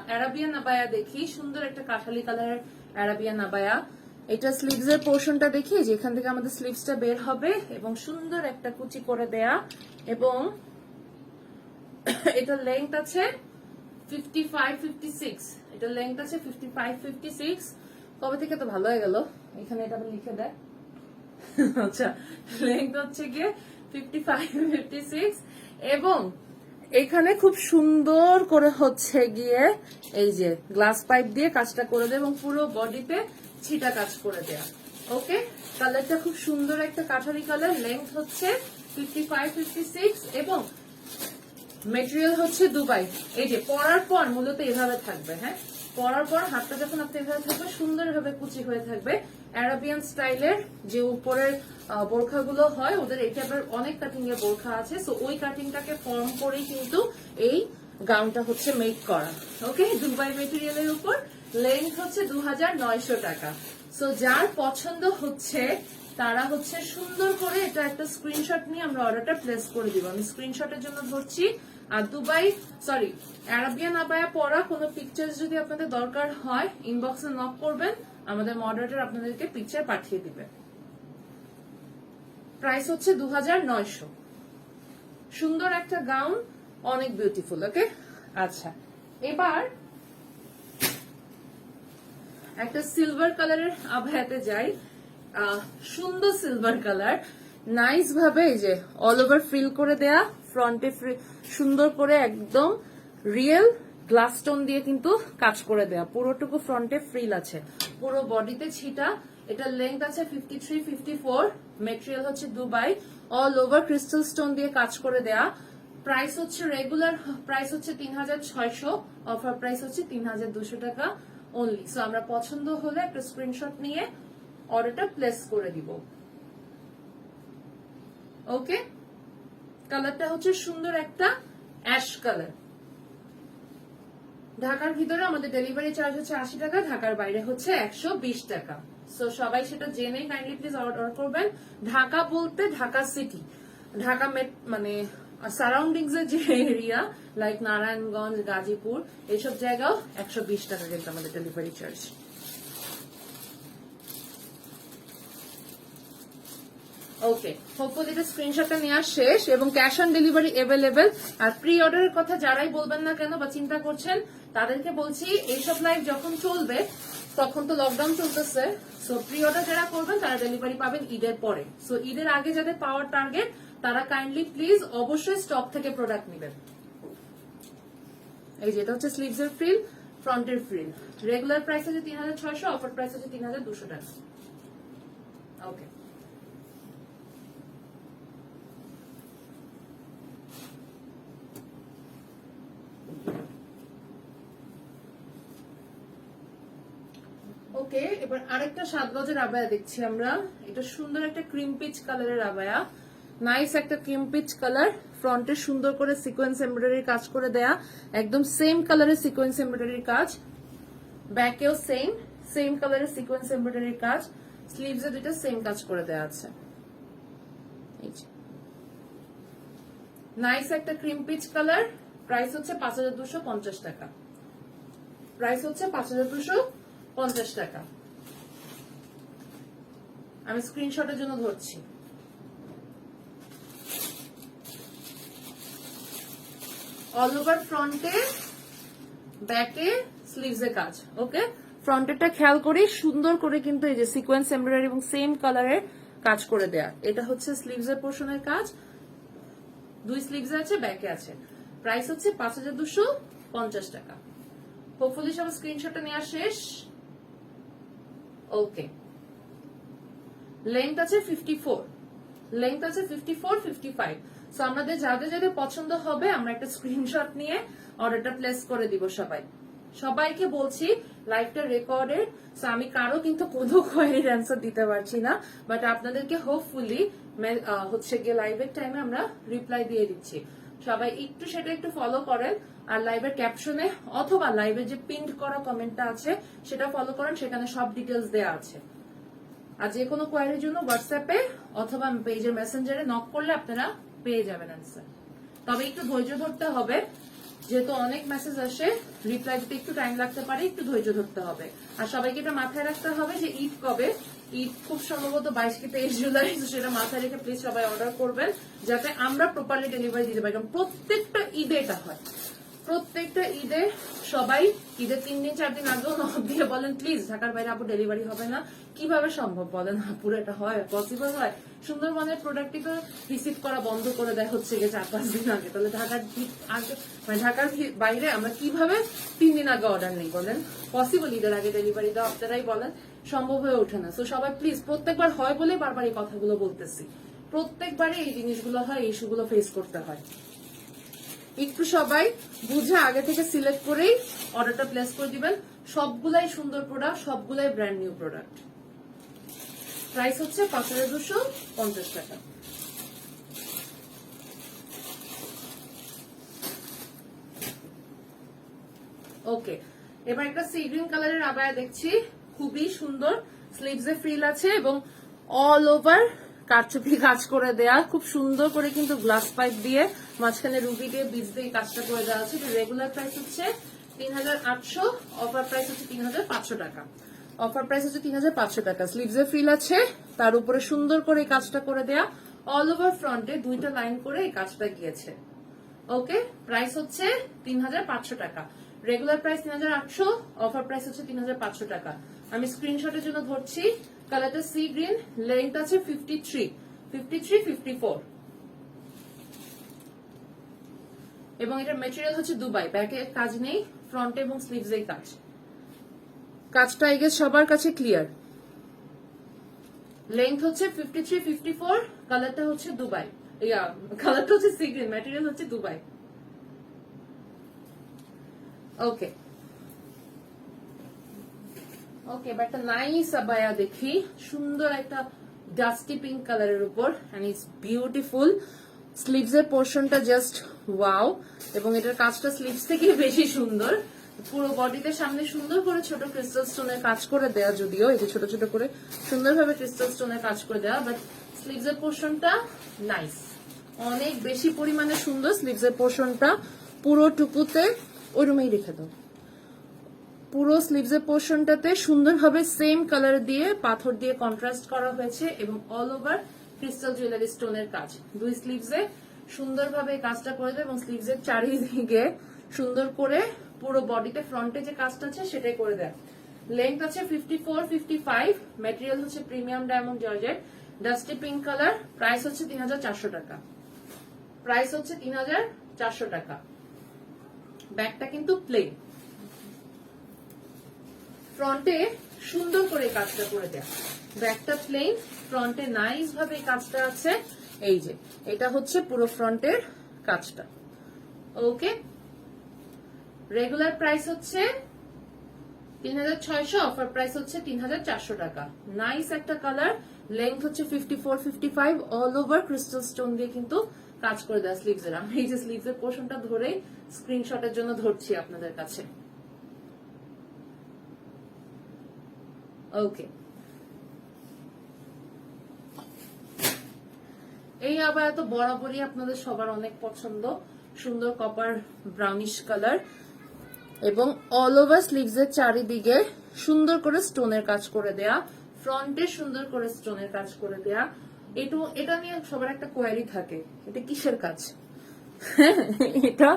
অ্যারাবিয়ান আবায়া দেখি। সুন্দর একটা কাঠালি কালারের অ্যারাবিয়ান আবায়া। এটা স্লিভস এর পোর্শনটা দেখি, যেখান থেকে আমাদের স্লিভসটা বের হবে এবং সুন্দর একটা কুচি করে দেয়া, এবং এটা লেংথ আছে 55-56। এটা লেংথ আছে 55-56। কবে থেকে তো ভালো হয়ে গেল, এখানে এটা লিখে দেয়। আচ্ছা, লেংথ হচ্ছে গিয়ে 55-56, এবং এখানে খুব সুন্দর করে হচ্ছে গিয়ে এই যে গ্লাস পাইপ দিয়ে কাজটা করে দেয় এবং পুরো বডিতে ছিটা কাজ করে দেয়া। ওকে, কালারটা খুব সুন্দর একটা কাঠারি কালার। লেংথ হচ্ছে 55-56 এবং মেটেরিয়াল হচ্ছে দুবাই। এই যে পরার পর মূলত এভাবে থাকবে। হ্যাঁ, পরার পর হাতটা যখন আপনি এভাবে থাকবে সুন্দরভাবে কুচি হয়ে থাকবে। অ্যারাবিয়ান স্টাইলের যে উপরের বোরখাগুলো হয়, ওদের এই টাইপের অনেক কাটিং এর বোরখা আছে। সো ওই কাটিংটাকে ফর্ম করেই কিন্তু এই গাউনটা হচ্ছে মেক করা। ওকে, দুবাই মেটেরিয়ালের উপর। লেন্থ হচ্ছে 2900 টাকা। সো যার পছন্দ হচ্ছে তারা হচ্ছে সুন্দর করে এটা একটা স্ক্রিনশট নিয়ে আমরা অর্ডারটা প্লেস করে দিব। আমি স্ক্রিনশটের জন্য ধরছি। আর অ্যারাবিয়ান আবায়া পরা কোনো পিকচার্স যদি আপনাদের দরকার হয়, ইনবক্সে নক করবেন, আমাদের মডারেটর আপনাদেরকে পিকচার পাঠিয়ে দিবে। প্রাইস হচ্ছে 2900। সুন্দর একটা গাউন, অনেক বিউটিফুল। ওকে, আচ্ছা, এবার একটা সিলভার কালারের আবায়াতে যাই। সুন্দর সিলভার কালার, নাইস ভাবে এই যে অল ওভার ফ্রিল করে দেয়া, ফ্রন্টে সুন্দর করে একদম রিয়েল গ্লাস স্টোন দিয়ে কিন্তু কাজ করে দেয়া, পুরোটুকু ফ্রন্টে ফ্রিল আছে, পুরো বডিতে ছিটা। এটা লেংথ আছে 53-54, মেটেরিয়াল হচ্ছে Dubai, all over crystal stone দিয়ে কাজ করে দেয়া। প্রাইস হচ্ছে রেগুলার প্রাইস হচ্ছে 3600, অফার প্রাইস হচ্ছে 3200 টাকা অনলি। সো আমরা পছন্দ হলে একটা স্ক্রিনশট নিয়ে অর্ডারটা প্লেস করে দিব। ওকে, কালারটা হচ্ছে সুন্দর একটা অ্যাশ কালার। ঢাকার ভিতরে আমাদের ডেলিভারি চার্জ হচ্ছে 80 টাকা, ঢাকার বাইরে হচ্ছে 120 টাকা। সো সবাই সেটা জেনে কাইন্ডলি প্লিজ অর্ডার করবেন। ঢাকা বলতে ঢাকা সিটি, ঢাকা মানে সারাউন্ডিংস এর যে এরিয়া লাইক নারায়ণগঞ্জ, গাজীপুর, এইসব জায়গাও 120 টাকা কিন্তু আমাদের ডেলিভারি চার্জ। ওকে, হোপফুলি এটা স্ক্রিনশটটা নেওয়া শেষ এবং ক্যাশ অন ডেলিভারি অ্যাভেলেবেল। আর প্রি অর্ডারের কথা যারাই বলবেন না কেন বা চিন্তা করছেন, তাদেরকে বলছি এইসব লাইভ যখন চলবে তখন তো লকডাউন চলতেছে। সো প্রি অর্ডার যারা করবেন তারা ডেলিভারি পাবেন ঈদের পরে। সো ঈদের আগে যাদের পাওয়ার টার্গেট তারা কাইন্ডলি প্লিজ অবশ্যই স্টক থেকে প্রোডাক্ট নেবেন। এই যেটা হচ্ছে স্লিভস এর ফ্রিল, ফ্রন্টের ফ্রিল। রেগুলার প্রাইস আছে 3600, অফার প্রাইস আছে 3200 টাকা। ওকে, ওকে, এবার আরেকটা 7 গজের আবায়া দেখছি আমরা। এটা সুন্দর একটা ক্রিম পিচ কালারের আবায়া, নাইস একটা ক্রিম পিচ কালার। ফ্রন্টে সুন্দর করে সিকোয়েন্স এমব্রয়ডারির কাজ করে দেয়া, একদম সেম কালারের সিকোয়েন্স এমব্রয়ডারির কাজ। ব্যাকেও সেম কালারের সিকোয়েন্স এমব্রয়ডারির কাজ। স্লিভস এ দুটো সেম কাজ করে দেয়া আছে। নাইস একটা ক্রিম পিচ কালার। প্রাইস হচ্ছে 5250 টাকা। প্রাইস হচ্ছে 5250 টাকা। আমি স্ক্রিনশটের জন্য ধরছি। অল ওভার ফ্রন্টে, ব্যাকে, স্লিভস এ কাজ। ওকে, ফ্রন্টেরটা খেয়াল করি সুন্দর করে কিন্তু এই যে সিকোয়েন্স এমব্রয়ডারি এবং সেম কালারের কাজ করে দেয়া। এটা হচ্ছে স্লিভস এর পোর্শনের কাজ, দুই স্লিভস আছে, ব্যাকে আছে। প্রাইস হচ্ছে 5250 টাকা। হোপফুলি সব স্ক্রিনশটটা নেওয়া শেষ। ওকে, লেন্থ আছে 54, লেন্থ আছে 54, 55। সো আমাদের যাদের যাদের পছন্দ হবে আমরা একটা স্ক্রিনশট নিয়ে অর্ডারটা প্লেস করে দিব। সবাইকে বলছি লাইভটা রেকর্ডেড, সো আমি কারো কিন্তু কোনো কোয়েরির অ্যান্সার দিতে পারছি না, বাট আপনাদেরকে হোপফুলি হচ্ছে গিয়ে লাইভের টাইমে আমরা রিপ্লাই দিয়ে দিচ্ছি। সবাই একটু সেটা একটু ফলো করেন, আর লাইভের ক্যাপশনে অথবা লাইভের যে পিন্ড করা কমেন্টটা আছে সেটা ফলো করেন, সেখানে সব ডিটেলস দেওয়া আছে। আর যে কোনো কোয়ারির জন্য হোয়াটসঅ্যাপে অথবা পেজের মেসেঞ্জারে নক করলে আপনারা পেয়ে যাবেন অ্যান্সার। তবে একটু ধৈর্য ধরতে হবে, যেহেতু অনেক মেসেজ আসে, রিপ্লাই দিতে একটু টাইম লাগতে পারে, একটু ধৈর্য ধরতে হবে। আর সবাইকে এটা মাথায় রাখতে হবে যে ঈদ কবে, ঈদ খুব সম্ভবত 22 কি 23 জুলাই, সেটা মাথায় রেখে প্লিজ সবাই অর্ডার করবেন যাতে আমরা প্রপারলি ডেলিভারি দিতে পারি। কারণ প্রত্যেকটা ঈদে এটা হয়, প্রত্যেকটা ঈদে সবাই ঈদের 3 দিন 4 দিন আগেও নক দিয়ে বলেন প্লিজ ঢাকার বাইরে আপু ডেলিভারি হবে না। কিভাবে সম্ভব বলেন আপুর, এটা হয় পসিবল হয়? সুন্দরবনের প্রোডাক্টই তো রিসিভ করা বন্ধ করে দেয় হচ্ছে গিয়ে 4-5 দিন আগে, তাহলে ঢাকার আগে মানে ঢাকার বাইরে আমরা কিভাবে 3 দিন আগে অর্ডার নেই বলেন? পসিবল ঈদের আগে ডেলিভারি দেওয়া? আপনারাই বলেন, সম্ভব হয়ে ওঠে না। সো সবাই প্লিজ, প্রত্যেকবার হয় বলে বারবার এই কথাগুলো বলতেছি, প্রত্যেকবারে এই জিনিসগুলো হয়, এই ইস্যুগুলো ফেস করতে হয়। একটু সবাই বুঝে আগে থেকে সিলেক্ট করেই অর্ডারটা প্লেস করে দিবেন। সবগুলাই সুন্দর প্রোডাক্ট, সবগুলাই ব্র্যান্ড নিউ প্রোডাক্ট। প্রাইস হচ্ছে 5250 টাকা। ওকে, এবার একটা সি গ্রিন কালারের আবায়া দেখছি, খুবই সুন্দর। স্লিভস এ ফ্রিল আছে এবং অল ওভার কারচুপি কাজ করে দেয়া, খুব সুন্দর করে কিন্তু গ্লাস পাইপ দিয়ে মাঝখানে রুবি দিয়ে বিজ দিয়ে কাজটা করে দেওয়া আছে। রেগুলার প্রাইস হচ্ছে 3800, অফার প্রাইস হচ্ছে 3500 টাকা। অফার প্রাইস হচ্ছে 3500 টাকা। স্লিভস এ ফ্রিল আছে, তার উপরে সুন্দর করে এই কাজটা করে দেয়া, অল ওভার ফ্রন্টে 2টা লাইন করে এই কাজটা গিয়েছে। ওকে, প্রাইস হচ্ছে 3500 টাকা। রেগুলার প্রাইস 3800, অফার প্রাইস হচ্ছে 3500 টাকা। আমি স্ক্রিনশটের জন্য ধরছি। কালারটা সি গ্রিন, লেন্থ আছে 53, 54 এবং এটার মেটেরিয়াল হচ্ছে দুবাই। ব্যাকে কাজ নেই, ফ্রন্টে এবং স্লিভস এই কাজ। কাজটা আই গেস সবার কাছে ক্লিয়ার। লেন্থ হচ্ছে 53, 54, কালারটা হচ্ছে দুবাই, কালারটা হচ্ছে সি গ্রিন, ম্যাটেরিয়াল হচ্ছে দুবাই। ওকে ওকে, এবার একটা নাইস আবায়া দেখি, সুন্দর একটা ডাস্টি পিঙ্ক কালারের উপর, এন্ড ইটস বিউটিফুল। স্লিভস এর পোর্শনটা জাস্ট ওয়াও, এবং এটার কাজটা স্লিভস থেকে বেশি সুন্দর। পুরো বডিতে সামনে সুন্দর করে ছোট ক্রিস্টাল স্টোনের কাজ করে দেয়া, যদিও এই যে ছোট ছোট করে সুন্দরভাবে ক্রিস্টাল স্টোনের কাজ করে দেওয়া, বাট স্লিভস এর পোর্শনটা নাইস, অনেক বেশি পরিমাণে সুন্দর। স্লিভস এর পোর্শনটা পুরো টুকুতে, ওই রুমেই রেখে দাও, পুরো স্লিভস এর পোর্শনটাতে সুন্দরভাবে সেম কালার দিয়ে পাথর দিয়ে কন্ট্রাস্ট করা হয়েছে এবং অল ওভার ক্রিস্টাল জুয়েলারি স্টোনের কাজ। দুই স্লিভস এ সুন্দরভাবে কাজটা করে দেয় এবং স্লিভস এর চারিদিকে সুন্দর করে পুরো বডিতে ফ্রন্টে যে কাজটা আছে সেটাই করে দেয়। লেন্থ আছে 54, 55, ম্যাটেরিয়াল হচ্ছে premium diamond georgette, dusty pink colour. Price হচ্ছে 3400 টাকা। প্রাইস হচ্ছে 3400 টাকা। ব্যাগটা কিন্তু প্লেন, ফ্রন্টে সুন্দর করে কাজটা করে দেয়া, ব্যাকটা প্লেন, ফ্রন্টে নাইস ভাবে কাজটা আছে। এই যে এটা হচ্ছে পুরো ফ্রন্টের কাজটা। ওকে, রেগুলার প্রাইস হচ্ছে 3600, অফার প্রাইস হচ্ছে 3400 টাকা। নাইস একটা কালার, লেন্থ হচ্ছে 54, 55, অল ওভার ক্রিস্টাল স্টোন দিয়ে কিন্তু কাজ করে দেয় স্লিভস এর। আমি এই যে স্লিভস এর পোর্শনটা ধরেই স্ক্রিনশটের জন্য ধরছি আপনাদের কাছে। ওকে, এই আবার তো বরাবরই আপনাদের সবার অনেক পছন্দ, সুন্দর কপার ব্রাউনিশ কালার। এবং অল ওভার স্লিভস এর চারিদিকে সুন্দর করে স্টোনের কাজ করে দেয়া, ফ্রন্টে সুন্দর করে স্টোনের কাজ করে দেয়া। এটা নিয়ে সবার একটা কোয়ারি থাকে, এটা কিসের কাজ? এটা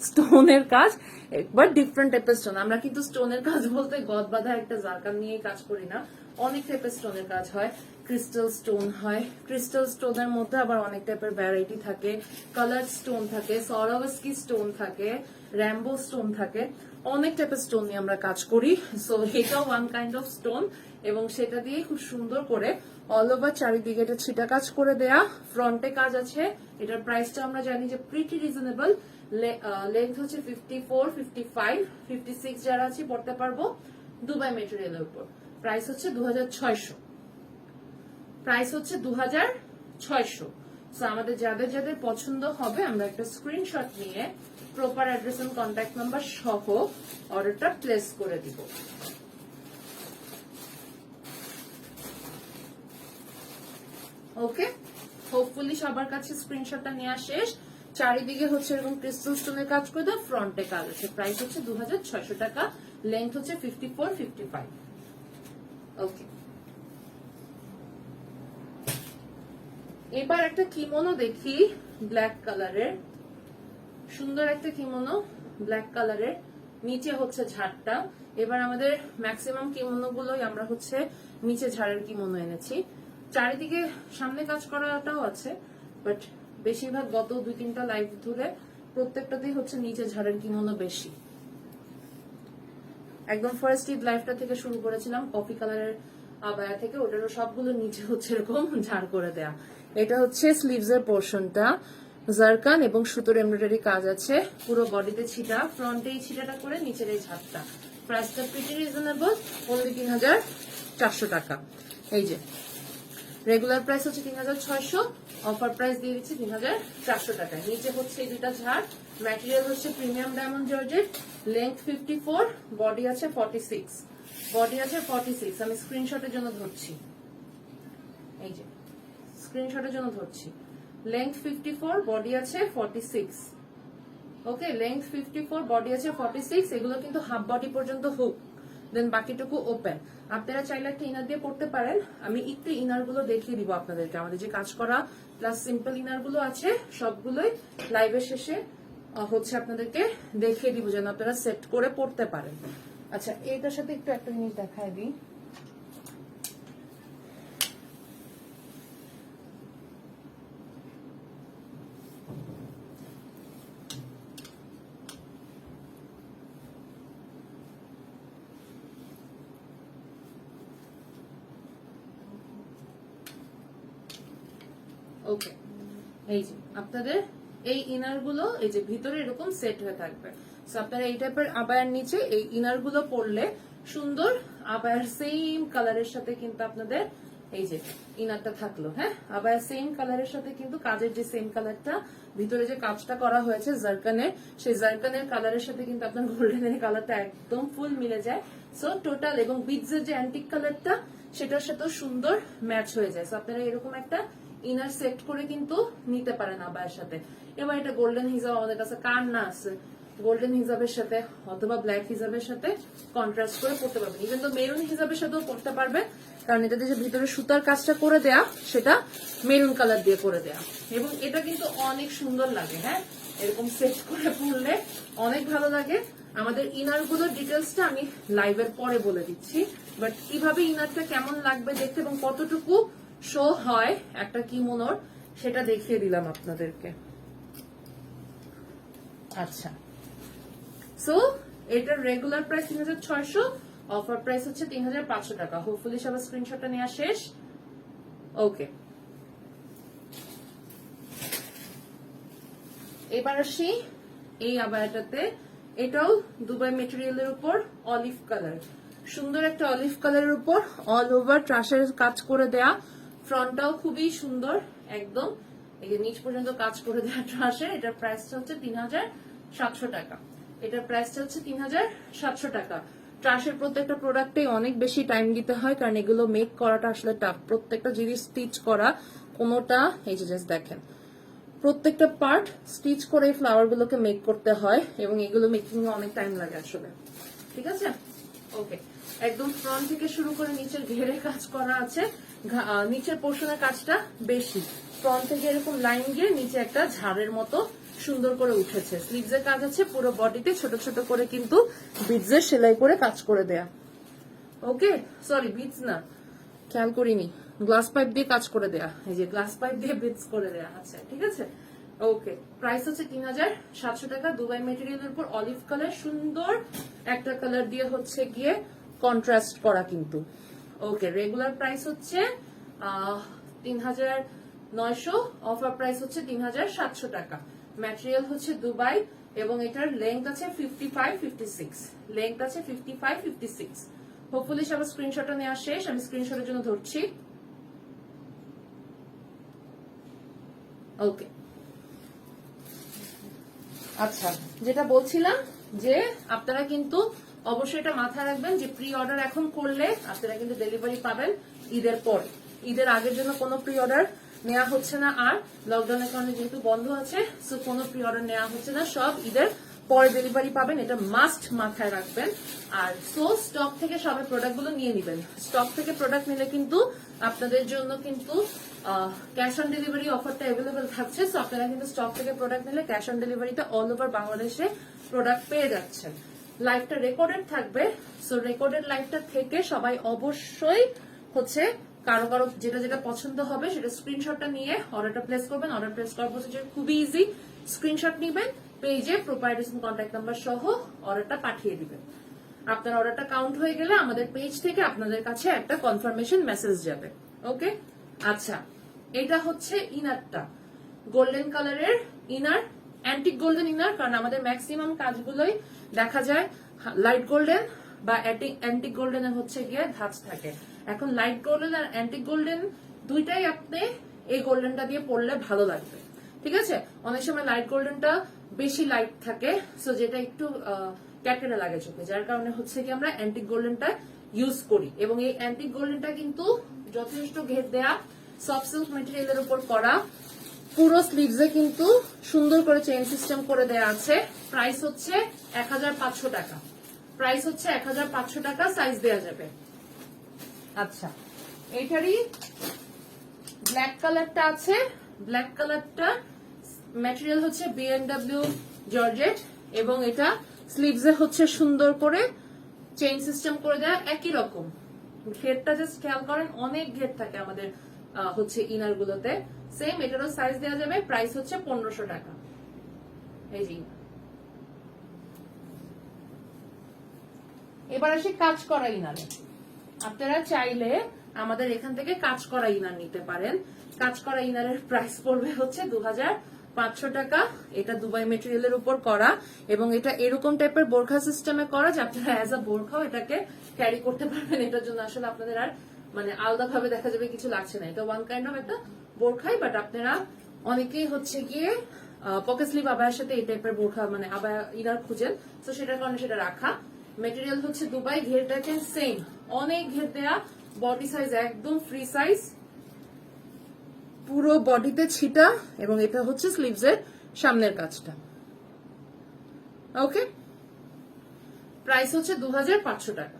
স্টোনের কাজ, একবার ডিফারেন্ট টাইপের স্টোন। আমরা কিন্তু স্টোনের কাজ বলতে গদ বাঁধা একটা জারকান নিয়ে কাজ করি না, অনেক টাইপের স্টোনের কাজ হয়। ক্রিস্টাল স্টোন হয়, ক্রিস্টাল স্টোনের মধ্যে আবার অনেক টাইপের ভ্যারাইটি থাকে, কালার স্টোন থাকে, সরোয়ারস্কি স্টোন থাকে, র্যাম্বো স্টোন থাকে, অনেক টাইপের স্টোন নিয়ে আমরা কাজ করি। সো এটাও ওয়ান কাইন্ড অফ স্টোন, এবং সেটা দিয়ে খুব সুন্দর করে অল ওভার চারিদিকে এটা ছিটা কাজ করে দেয়া, ফ্রন্টে কাজ আছে। এটার প্রাইসটা আমরা জানি যে প্রিটি রিজনেবল, লেন্থ হচ্ছে 54, 55, 56 যারা আছে পড়তে পারবো, দুবাই মেটেরিয়ালের উপর। প্রাইস হচ্ছে 2600, প্রাইস হচ্ছে 2600। সো আমাদের যাদের যাদের পছন্দ হবে আমরা একটা স্ক্রিনশট নিয়ে proper address and contact number সহ অর্ডারটা প্লেস করে দিব। ওকে, হোপফুলি সবার কাছে স্ক্রিনশটটা নেওয়া শেষ। চারিদিকে হচ্ছে এরকম ক্রিস্টাল স্টোনের কাজ করে দাও, ফ্রন্টে কাজ আছে। প্রাইস হচ্ছে 2600 টাকা, লেন্থ হচ্ছে 54, 55। ওকে, এবার একটা কিমোনো দেখি ব্ল্যাক কালারের, সুন্দর একটা কিমোনো ব্ল্যাক কালারের, নিচে হচ্ছে ঝাড়টা। এবার আমাদের ম্যাক্সিমাম কিমোনো গুলোই আমরা হচ্ছে নিচে ঝাড়ের কিমোনো এনেছি। চারিদিকে সামনে কাজ করাটাও আছে, বাট বেশিরভাগ গত 2-3টা লাইভ ধরে প্রত্যেকটাতেই হচ্ছে নিচে ঝাড়ের কিমোনো বেশি। একদম ফার্স্ট ঈদ লাইভটা থেকে শুরু করেছিলাম কফি কালারের আবায়া থেকে, ওটারও সবগুলো নিচে হচ্ছে এরকম ঝাড় করে দেয়া। এটা হচ্ছে স্লিভস এর পোর্শনটা, জারকান এবং সুতোর এমব্রয়ডারি কাজ আছে, পুরো বডিতে ছিটা, ফ্রন্টে এই ছিটাটা করে নিচের এই ঝাড়টা। প্রাইসটা প্রিটি রিজনেবল, অনলি 3400 টাকা। এই যে রেগুলার প্রাইস হচ্ছে 3600, অফার প্রাইস দিয়ে দিচ্ছি 3400 টাকায়। নিচে হচ্ছে এই দুটা ঝাড়, ম্যাটেরিয়াল হচ্ছে premium diamond georgette, length 54, body আছে 46, বডি আছে 46। আমি স্ক্রিনশটের জন্য ধরছি, এই যে স্ক্রিনশটের জন্য ধরছি। লেন্থ 54, বডি আছে 46। ওকে, লেন্থ 54, বডি আছে 46। এগুলো কিন্তু হাফ বডি পর্যন্ত হুক, দেন বাকিটুকু ওপেন। আপনারা চাইলে একটা ইনার দিয়ে পড়তে পারেন। আমি একটু ইনার গুলো দেখিয়ে দিব আপনাদেরকে, আমাদের যে কাজ করা প্লাস সিম্পল ইনার গুলো আছে সবগুলোই লাইভের শেষে হচ্ছে আপনাদেরকে দেখিয়ে দিব, যেন আপনারা সেট করে পড়তে পারেন। আচ্ছা, এইটার সাথে একটু একটা জিনিস দেখায় দিই। ওকে, এই যে আপনাদের এই ইনার গুলো এই যে ভিতরে এরকম সেট হয়ে থাকবে। সো আপনারা এই টাইপের আবায়ার নিচে এই ইনার গুলো পরলে সুন্দর, আবায়ার সেম কালারের সাথে কিন্তু আপনাদের এই যে ইনারটা থাকলো। হ্যাঁ, আবায়ার সেম কালারের সাথে কিন্তু কাজের যে সেম কালারটা, ভিতরে যে কাজটা করা হয়েছে জারকানের, সেই জারকানের কালারের সাথে কিন্তু আপনার গোল্ডেনের কালারটা একদম ফুল মিলে যায়। সো টোটাল, এবং বিটসের যে অ্যান্টিক কালারটা সেটার সাথেও সুন্দর ম্যাচ হয়ে যায়। সো আপনারা এরকম একটা ইনার সেট করে কিন্তু নিতে পারেন আবায়ের সাথে। এবার এটা গোল্ডেন হিজাব আমাদের কাছে কার না আছে, গোল্ডেন হিজাবের সাথে অথবা ব্ল্যাক হিজাবের সাথে কন্ট্রাস্ট করে পড়তে পারবেন। ইভেন তো মেরুন হিজাবের সাথেও পড়তে পারবেন, কারণ এটাতে যে ভিতরে সুতার কাজটা করে দেয়া সেটা মেরুন কালার দিয়ে করে দেয়া, এবং এটা কিন্তু অনেক সুন্দর লাগে। হ্যাঁ, এরকম সেট করে পড়লে অনেক ভালো লাগে। আমাদের ইনার গুলোর ডিটেলসটা আমি লাইভের পরে বলে দিচ্ছি, বাট কিভাবে ইনারটা কেমন লাগবে দেখতে এবং কতটুকু শো হয় একটা কিমোনোর সেটা দেখিয়ে দিলাম আপনাদেরকে। আচ্ছা, সো এটার রেগুলার প্রাইস 3600, অফার প্রাইস হচ্ছে 3500 টাকা। হোপফুলি সবার স্ক্রিনশটটা নেওয়া শেষ। ওকে, এবার আসি এই আবায়াটাতে। এটাও দুবাই মেটেরিয়ালের উপর অলিভ কালার, সুন্দর একটা অলিভ কালারের উপর অল ওভার ট্রাসের কাজ করে দেয়া, ফ্রন্টটাও খুবই সুন্দর একদম, এই যে নিচ পর্যন্ত কাজ করে দেয়া ট্রাসের। এটার প্রাইসটা হচ্ছে 3700 টাকা। এটার প্রাইসটা হচ্ছে 3700 টাকা। ট্রাসের প্রত্যেকটা প্রোডাক্টে অনেক বেশি টাইম দিতে হয়, কারণ এগুলো মেক করাটা আসলে টাফ। প্রত্যেকটা জিনিস স্টিচ করা, কোনোটা এই যে জাস্ট দেখেন, প্রত্যেকটা পার্ট স্টিচ করে ফ্লাওয়ার গুলোকে মেক করতে হয় এবং এগুলো মেকিং এ অনেক টাইম লাগে আসলে। ঠিক আছে, ওকে। একদম ফ্রন্ট থেকে শুরু করে নিচের ঘেরে কাজ করা আছে। নিচের পোর্শনের কাজটা বেশি, ফ্রন্ট থেকে এরকম লাইন গিয়ে নিচে একটা ঝাড়ের মতো সুন্দর করে উঠেছে। স্লিভস এর কাজ আছে, পুরো বডিতে ছোট ছোট করে কিন্তু বিটস এর সেলাই করে কাজ করে দেয়া। ওকে, সরি বিটস না, খেয়াল করিনি, গ্লাস পাইপ দিয়ে কাজ করে দেয়া, এই যে গ্লাস পাইপ দিয়ে বিটস করে দেয়া আছে। ঠিক আছে, ওকে। প্রাইস হচ্ছে 3700 টাকা। দুবাই মেটেরিয়ালের উপর অলিভ কালার, সুন্দর একটা কালার দিয়ে হচ্ছে গিয়ে কন্ট্রাস্ট করা কিন্তু। ওকে, রেগুলার প্রাইস হচ্ছে 3900, অফার প্রাইস হচ্ছে 3700 টাকা। ম্যাটেরিয়াল হচ্ছে দুবাই এবং এটার লেংথ আছে 55-56, লেংথ আছে 55-56। হোপফুলি সবার স্ক্রিনশটটা নেওয়া শেষ, আমি স্ক্রিনশটের জন্য ধরছি। ওকে, আচ্ছা, যেটা বলছিলাম যে আপনারা কিন্তু অবশ্যই এটা মাথায় রাখবেন যে প্রি অর্ডার এখন করলে আপনারা কিন্তু ডেলিভারি পাবেন ঈদের পরে। ঈদের আগের জন্য কোনো প্রি অর্ডার নেওয়া হচ্ছে না, আর লকডাউনের কারণে যেহেতু বন্ধ আছে সো কোনো প্রি অর্ডার নেওয়া হচ্ছে না, সব ঈদের পরে ডেলিভারি পাবেন, এটা মাস্ট মাথায় রাখবেন। আর সো স্টক থেকে সবাই প্রোডাক্টগুলো নিয়ে নেবেন। স্টক থেকে প্রোডাক্ট নিলে কিন্তু আপনাদের জন্য কিন্তু ক্যাশ অন ডেলিভারি অফারটা অ্যাভেলেবেল থাকছে। সো আপনারা কিন্তু স্টক থেকে প্রোডাক্ট নিলে ক্যাশ অন ডেলিভারিটা অল ওভার বাংলাদেশে প্রোডাক্ট পেয়ে যাচ্ছেন। লাইভটা রেকর্ডেড থাকবে, সো রেকর্ডেড লাইভটা থেকে সবাই অবশ্যই হচ্ছে কারো কারো যেটা যেটা পছন্দ হবে সেটা স্ক্রিনশটটা নিয়ে অর্ডারটা প্লেস করবেন। অর্ডার প্লেস করার প্রসিজার খুবই ইজি, স্ক্রিনশট নিবেন, পেজে প্রোপাইটার্স কন্ট্যাক্ট নাম্বার সহ অর্ডারটা পাঠিয়ে দিবেন। আপনার অর্ডারটা কাউন্ট হয়ে গেলে আমাদের পেজ থেকে আপনাদের কাছে একটা কনফার্মেশন মেসেজ যাবে। ওকে, আচ্ছা, এটা হচ্ছে ইনারটা, গোল্ডেন কালারের ইনার, অ্যান্টিক গোল্ডেন ইনার, কারণ আমাদের ম্যাক্সিমাম কাজগুলোই দেখা যায় লাইট গোল্ডেন বা অ্যান্টিক গোল্ডেনের হচ্ছে গিয়ে ধাঁচ থাকে। এখন লাইট গোল্ডেন আর অ্যান্টিক গোল্ডেন দুইটাই আপনি এই গোল্ডেনটা দিয়ে পরলে ভালো লাগবে। ঠিক আছে, অনেক সময় লাইট গোল্ডেনটা বেশি লাইট থাকে, সো যেটা একটু ক্যাটকেটে লাগে চোখে, যার কারণে হচ্ছে কি আমরা অ্যান্টিক গোল্ডেনটা ইউজ করি। এবং এই অ্যান্টিক গোল্ডেনটা কিন্তু যথেষ্ট ঘের দেয়া, সফট সিল্ক মেটেরিয়ালের উপর করা, পুরো স্লিভসে কিন্তু সুন্দর করে চেইন সিস্টেম করে দেয়া আছে। প্রাইস হচ্ছে 1500 টাকা, প্রাইস হচ্ছে 1500 টাকা, সাইজ দেয়া যাবে। আচ্ছা, এইটারই ব্ল্যাক কালারটা আছে, ব্ল্যাক কালারটা ম্যাটেরিয়াল হচ্ছে বিএনডব্লিউ জর্জেট এবং এটা স্লিভসে হচ্ছে সুন্দর করে চেইন সিস্টেম করে দেয়া, একই রকম ঘেরটা জাস্ট খেয়াল করেন, অনেক ঘের থাকে আমাদের হচ্ছে ইনার গুলোতে। সেম এটারও সাইজ দেওয়া যাবে, প্রাইস হচ্ছে 1500 টাকা। এই যে এবার আসি কাজ করা ইনারে। আপনারা চাইলে আমাদের এখান থেকে কাজ করা ইনার নিতে পারেন। কাজ করা ইনারের প্রাইস পড়বে হচ্ছে 2500 টাকা। এটা দুবাই মেটেরিয়ালের উপর করা এবং এটা এরকম টাইপের বোরখা সিস্টেমে করা যে আপনারা অ্যাজ আ বোরখাও এটাকে ক্যারি করতে পারবেন। এটার জন্য আসলে আপনাদের আর মানে আলাদা ভাবে দেখা যাবে কিছু লাগছে না, এটা ওয়ান কাইন্ড অফ একটা বোরখাই। বাট আপনারা অনেকেই হচ্ছে গিয়ে পকেট স্লিভ আবায়ের সাথে এই টাইপের বোরখা মানে আবায়া ইনার খুঁজেন, তো সেটার কারণে সেটা রাখা। মেটেরিয়াল হচ্ছে দুবাই, ঘের দেখেন সেম, অনেক ঘের দেয়া, বডি সাইজ একদম ফ্রি সাইজ, পুরো বডিতে ছিটা এবং এটা হচ্ছে স্লিভসের সামনের কাজটা। ওকে, প্রাইস হচ্ছে 2500 টাকা।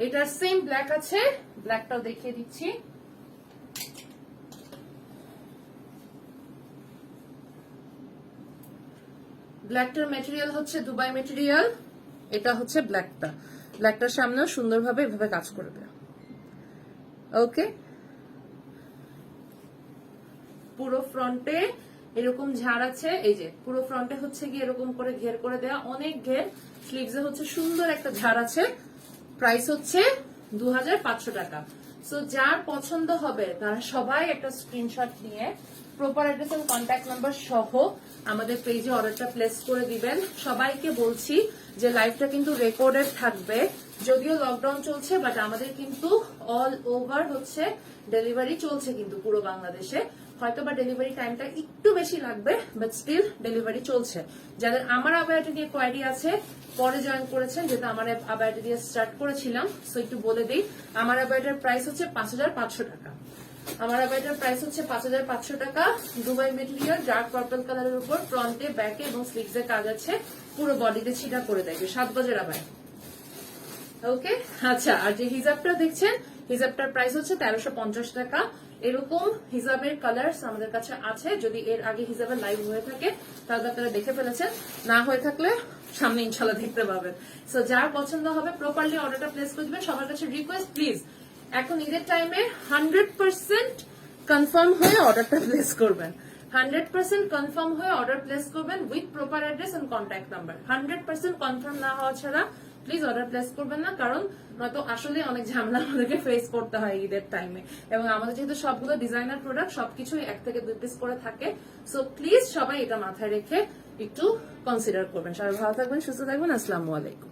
এটার সেম ব্ল্যাক আছে, ব্ল্যাকটাও দেখিয়ে দিচ্ছি। ব্ল্যাকটার মেটেরিয়াল হচ্ছে দুবাই মেটেরিয়াল, এটা হচ্ছে ব্ল্যাকটা, ব্ল্যাকটার সামনেও সুন্দরভাবে এভাবে কাজ করবে। ওকে, পুরো ফ্রন্টে এরকম ঝাড় আছে, এই যে পুরো ফ্রন্টে হচ্ছে গিয়ে এরকম করে ঘের করে দেয়া, অনেক ঘের, স্লিভসে হচ্ছে সুন্দর একটা ঝাড় আছে। প্রাইস হচ্ছে 2500 টাকা। সো যার পছন্দ হবে তারা সবাই একটা স্ক্রিনশট নিয়ে প্রপার অ্যাড্রেস এবং কন্ট্যাক্ট নাম্বার সহ আমাদের পেজে অর্ডারটা প্লেস করে দিবেন। সবাইকে বলছি যে লাইভটা কিন্তু রেকর্ডেড থাকবে, যদিও লকডাউন চলছে বাট আমাদের কিন্তু অল ওভার হচ্ছে ডেলিভারি চলছে কিন্তু পুরো বাংলাদেশে। হয়তো বা ডেলিভারি টাইমটা একটু বেশি লাগবে বাট স্টিল ডেলিভারি চলছে। যাদের আমার আবায়াটা নিয়ে কোয়ারি আছে, পরে জয়েন করেছেন, যেহেতু আমার আবায়াটা দিয়ে স্টার্ট করেছিলাম, সো একটু বলে দিই। আমার আবায়াটার প্রাইস হচ্ছে 5500 টাকা। আমার আবাইটার প্রাইস হচ্ছে 5500 টাকা। দুবাই মেটেরিয়াল, ডার্ক পার্পল কালারের উপর ফ্রন্টে, ব্যাকে এবং স্লিভস এ কাজ আছে, পুরো বডিতে ছিটা করে দেখবে, 7 গজের আবাই। ওকে, আচ্ছা, আর যে হিজাবটা দেখছেন, হিজাবটার প্রাইস হচ্ছে 1350 টাকা। এরকম হিজাবের কালার্স আমাদের কাছে আছে, যদি এর আগে হিজাবের লাইভ হয়ে থাকে তাহলে আপনারা দেখে ফেলেছেন, না হয়ে থাকলে সামনে ইনশাল্লাহ দেখতে পাবেন। সো যার পছন্দ হবে প্রপারলি অর্ডারটা প্লেস করে দিবেন। সবার কাছে রিকোয়েস্ট, প্লিজ এখন ঈদের টাইমে 100% কনফার্ম হয়ে অর্ডারটা প্লেস করবেন। 100% কনফার্ম হয়ে অর্ডার প্লেস করবেন with proper address and contact number. 100% confirm না হওয়া ছাড়া প্লিজ অর্ডার প্লেস করবেন না, কারণ নয়তো আসলে অনেক ঝামেলা আমাদেরকে ফেস করতে হয় ঈদের টাইমে। এবং আমাদের যেহেতু সবগুলো ডিজাইনার প্রোডাক্ট, সবকিছুই 1 থেকে 2 পিস করে থাকে। সো প্লিজ সবাই এটা মাথায় রেখে একটু কনসিডার করবেন। সবাই ভালো থাকবেন, সুস্থ থাকবেন। আসসালামু আলাইকুম।